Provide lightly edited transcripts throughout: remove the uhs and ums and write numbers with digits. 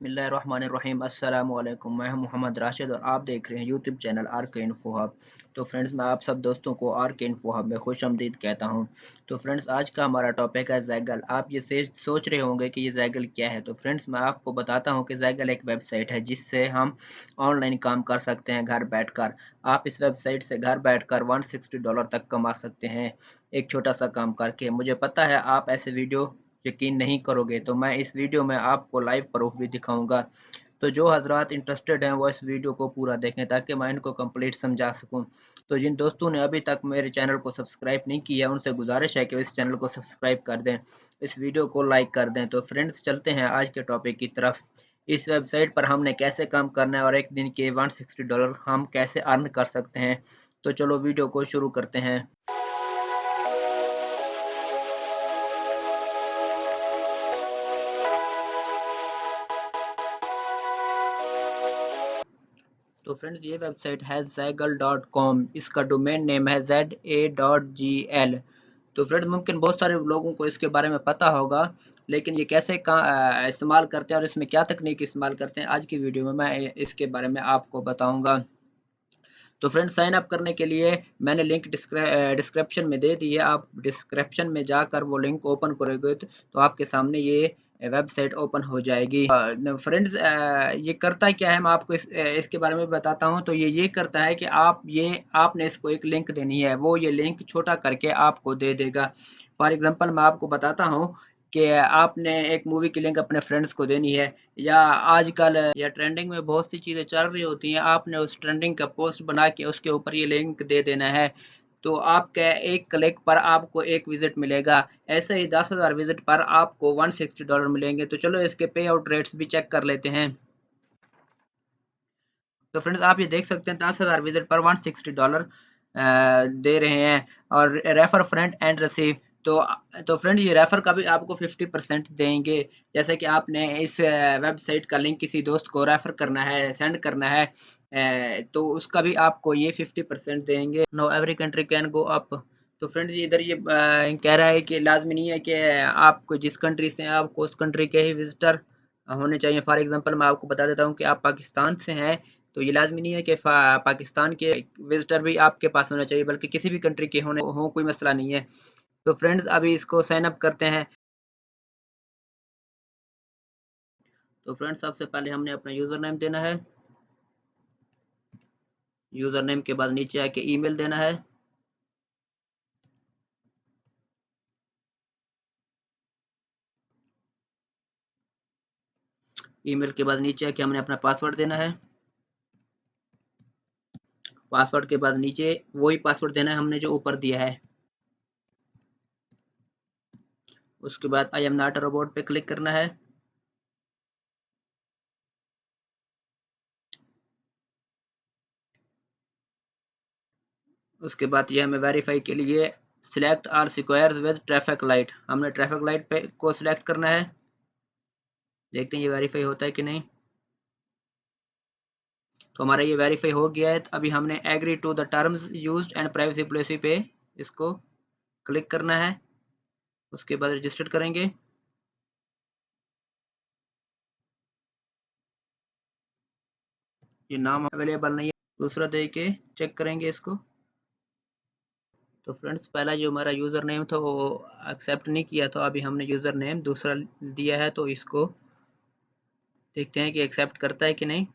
बिस्मिल्लाहिर्रहमानिर्रहीम अस्सलाम वालेकुम। मैं हूं मोहम्मद राशिद और आप देख रहे हैं यूट्यूब चैनल आर के इन्फो हब। तो फ्रेंड्स, मैं आप सब दोस्तों को आर के इन्फो हब में खुश आमदीद कहता हूं। तो फ्रेंड्स, आज का हमारा टॉपिक है जैगल। आप ये सोच रहे होंगे कि ये जैगल क्या है। तो फ्रेंड्स, मैं आपको बताता हूं कि जैगल एक वेबसाइट है जिससे हम ऑनलाइन काम कर सकते हैं घर बैठकर। आप इस वेबसाइट से घर बैठकर $160 तक कमा सकते हैं एक छोटा सा काम करके। मुझे पता है आप ऐसे वीडियो यकीन नहीं करोगे, तो मैं इस वीडियो में आपको लाइव प्रूफ भी दिखाऊंगा। तो जो हजरात इंटरेस्टेड हैं वो इस वीडियो को पूरा देखें ताकि मैं इनको कंप्लीट समझा सकूं। तो जिन दोस्तों ने अभी तक मेरे चैनल को सब्सक्राइब नहीं किया उनसे गुजारिश है कि वो इस चैनल को सब्सक्राइब कर दें, इस वीडियो को लाइक कर दें। तो फ्रेंड्स, चलते हैं आज के टॉपिक की तरफ। इस वेबसाइट पर हमने कैसे काम करना है और एक दिन के $160 हम कैसे अर्न कर सकते हैं। तो चलो वीडियो को शुरू करते हैं। तो फ्रेंड्स, ये वेबसाइट है zaggle.com। इसका डोमेन नेम है ZA.GL। तो फ्रेंड्स, मुमकिन बहुत सारे लोगों को इसके बारे में पता होगा, लेकिन ये कैसे इस्तेमाल करते हैं और इसमें क्या तकनीक इस्तेमाल करते हैं, आज की वीडियो में मैं इसके बारे में आपको बताऊंगा। तो फ्रेंड्स, साइन अप करने के लिए मैंने लिंक डिस्क्रिप्शन में दे दी है। आप डिस्क्रिप्शन में जाकर वो लिंक ओपन करोगे तो आपके सामने ये वेबसाइट ओपन हो जाएगी। फ्रेंड्स, ये करता क्या है मैं आपको इसके बारे में बताता हूँ। तो ये करता है कि आपने इसको एक लिंक देनी है, वो ये लिंक छोटा करके आपको दे देगा। फॉर एग्जांपल मैं आपको बताता हूँ कि आपने एक मूवी की लिंक अपने फ्रेंड्स को देनी है, या आजकल या ट्रेंडिंग में बहुत सी चीज़ें चल रही होती हैं, आपने उस ट्रेंडिंग का पोस्ट बना के उसके ऊपर ये लिंक दे देना है। तो आपके एक क्लिक पर आपको एक विजिट मिलेगा। ऐसे ही 10,000 विजिट पर आपको $160 मिलेंगे। तो चलो इसके पे आउट रेट्स भी चेक कर लेते हैं। तो फ्रेंड्स, आप ये देख सकते हैं 10,000 विजिट पर $160 दे रहे हैं। और रेफर फ्रेंड एंड रिसीव, तो फ्रेंड ये रेफर का भी आपको 50% देंगे। जैसे कि आपने इस वेबसाइट का लिंक किसी दोस्त को रेफर करना है, सेंड करना है, तो उसका भी आपको ये 50% देंगे। Know every country can go up. तो फ्रेंड्स, इधर ये कह रहा है कि लाजमी नहीं है कि आपको जिस कंट्री से हैं आपको उस कंट्री के ही विजिटर होने चाहिए। फॉर एग्जांपल मैं आपको बता देता हूँ कि आप पाकिस्तान से हैं, तो ये लाजमी नहीं है कि पाकिस्तान के विजिटर भी आपके पास होना चाहिए, बल्कि किसी भी कंट्री के होने हो कोई मसला नहीं है। तो फ्रेंड्स, अभी इसको साइन अप करते हैं। तो फ्रेंड्स, सबसे पहले हमने अपना यूज़र नेम देना है। यूज़र नेम के बाद नीचे आके ईमेल देना है। ईमेल के बाद नीचे आके हमने अपना पासवर्ड देना है। पासवर्ड के बाद नीचे वही पासवर्ड देना है हमने जो ऊपर दिया है। उसके बाद I am not a robot पे क्लिक करना है। उसके बाद ये हमें वेरीफाई के लिए select are squares with traffic light, हमने ट्रैफिक लाइट पे को सिलेक्ट करना है। देखते हैं ये वेरीफाई होता है कि नहीं। तो हमारा ये वेरीफाई हो गया है। तो अभी हमने agree to the terms used and privacy policy पे इसको क्लिक करना है। उसके बाद रजिस्टर करेंगे। ये नाम अवेलेबल नहीं है, दूसरा दे के चेक करेंगे इसको। तो फ्रेंड्स, पहला जो हमारा यूज़र नेम था वो एक्सेप्ट नहीं किया, तो अभी हमने यूज़र नेम दूसरा दिया है, तो इसको देखते हैं कि एक्सेप्ट करता है कि नहीं।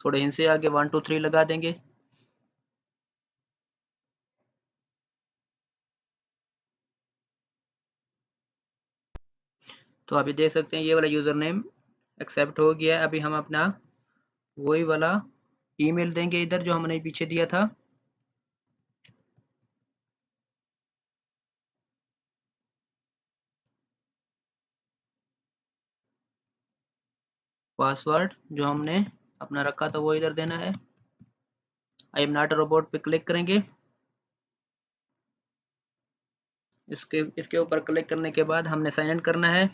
थोड़े इनसे आगे 1 2 3 लगा देंगे। तो अभी देख सकते हैं ये वाला यूज़र नेम एक्सेप्ट हो गया है। अभी हम अपना वही वाला ईमेल देंगे इधर जो हमने पीछे दिया था। पासवर्ड जो हमने अपना रखा था वो इधर देना है। आई एम नॉट अ रोबोट पे क्लिक करेंगे। इसके ऊपर क्लिक करने के बाद हमने साइन इन करना है।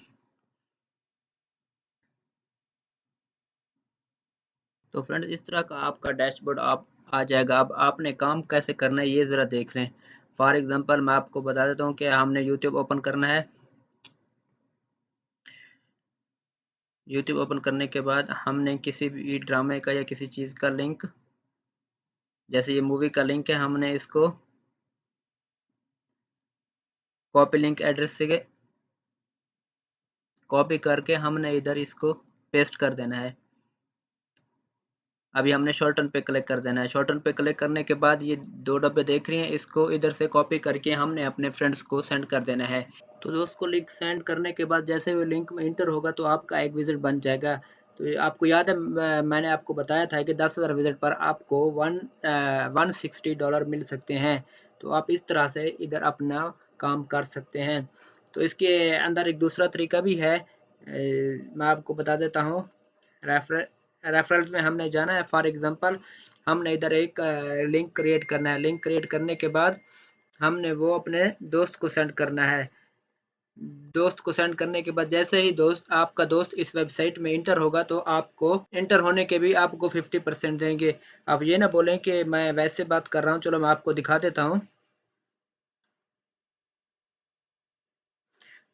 तो फ्रेंड्स, इस तरह का आपका डैशबोर्ड आप आ जाएगा। अब आपने काम कैसे करना है ये ज़रा देख लें। फॉर एग्जांपल मैं आपको बता देता हूँ कि हमने यूट्यूब ओपन करना है। यूट्यूब ओपन करने के बाद हमने किसी भी ड्रामे का या किसी चीज़ का लिंक, जैसे ये मूवी का लिंक है, हमने इसको कॉपी लिंक एड्रेस से कॉपी करके हमने इधर इसको पेस्ट कर देना है। अभी हमने शॉर्टन पे क्लिक कर देना है। शॉर्टन पे क्लिक करने के बाद ये 2 डब्बे देख रही हैं, इसको इधर से कॉपी करके हमने अपने फ्रेंड्स को सेंड कर देना है। तो दोस्त को लिंक सेंड करने के बाद जैसे वो लिंक में इंटर होगा तो आपका एक विजिट बन जाएगा। तो ये आपको याद है, मैंने आपको बताया था कि 10,000 विजिट पर आपको $160 मिल सकते हैं। तो आप इस तरह से इधर अपना काम कर सकते हैं। तो इसके अंदर एक दूसरा तरीका भी है, मैं आपको बता देता हूँ। रेफर रेफरल्स में हमने जाना है। फॉर एग्जांपल हमने इधर एक लिंक क्रिएट करना है। लिंक क्रिएट करने के बाद हमने वो अपने दोस्त को सेंड करना है। दोस्त को सेंड करने के बाद जैसे ही आपका दोस्त इस वेबसाइट में इंटर होगा तो आपको इंटर होने के भी आपको 50% देंगे। आप ये ना बोलें कि मैं वैसे बात कर रहा हूँ, चलो मैं आपको दिखा देता हूँ।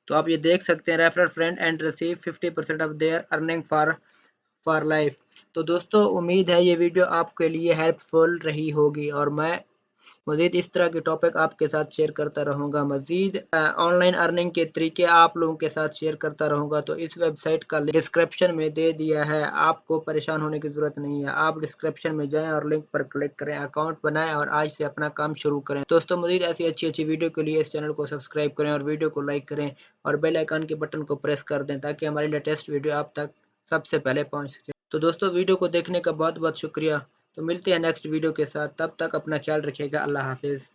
तो आप ये देख सकते हैं, refer friend and receive 50% of their earning for life. तो दोस्तों उम्मीद है ये वीडियो आपके लिए हेल्पफुल रही होगी और मैं मज़ीद इस तरह के टॉपिक आपके साथ शेयर करता रहूँगा। मज़ीद ऑनलाइन अर्निंग के तरीके आप लोगों के साथ शेयर करता रहूँगा। तो इस वेबसाइट का डिस्क्रिप्शन में दे दिया है, आपको परेशान होने की ज़रूरत नहीं है। आप डिस्क्रिप्शन में जाएं और लिंक पर क्लिक करें, अकाउंट बनाएं और आज से अपना काम शुरू करें। दोस्तों मज़ीद ऐसी अच्छी अच्छी वीडियो के लिए इस चैनल को सब्सक्राइब करें और वीडियो को लाइक करें और बेल आइकन के बटन को प्रेस कर दें ताकि हमारी लेटेस्ट वीडियो आप तक सबसे पहले पहुँच सके। तो दोस्तों वीडियो को देखने का बहुत बहुत शुक्रिया। तो मिलते हैं नेक्स्ट वीडियो के साथ, तब तक अपना ख्याल रखिएगा। अल्लाह हाफिज़।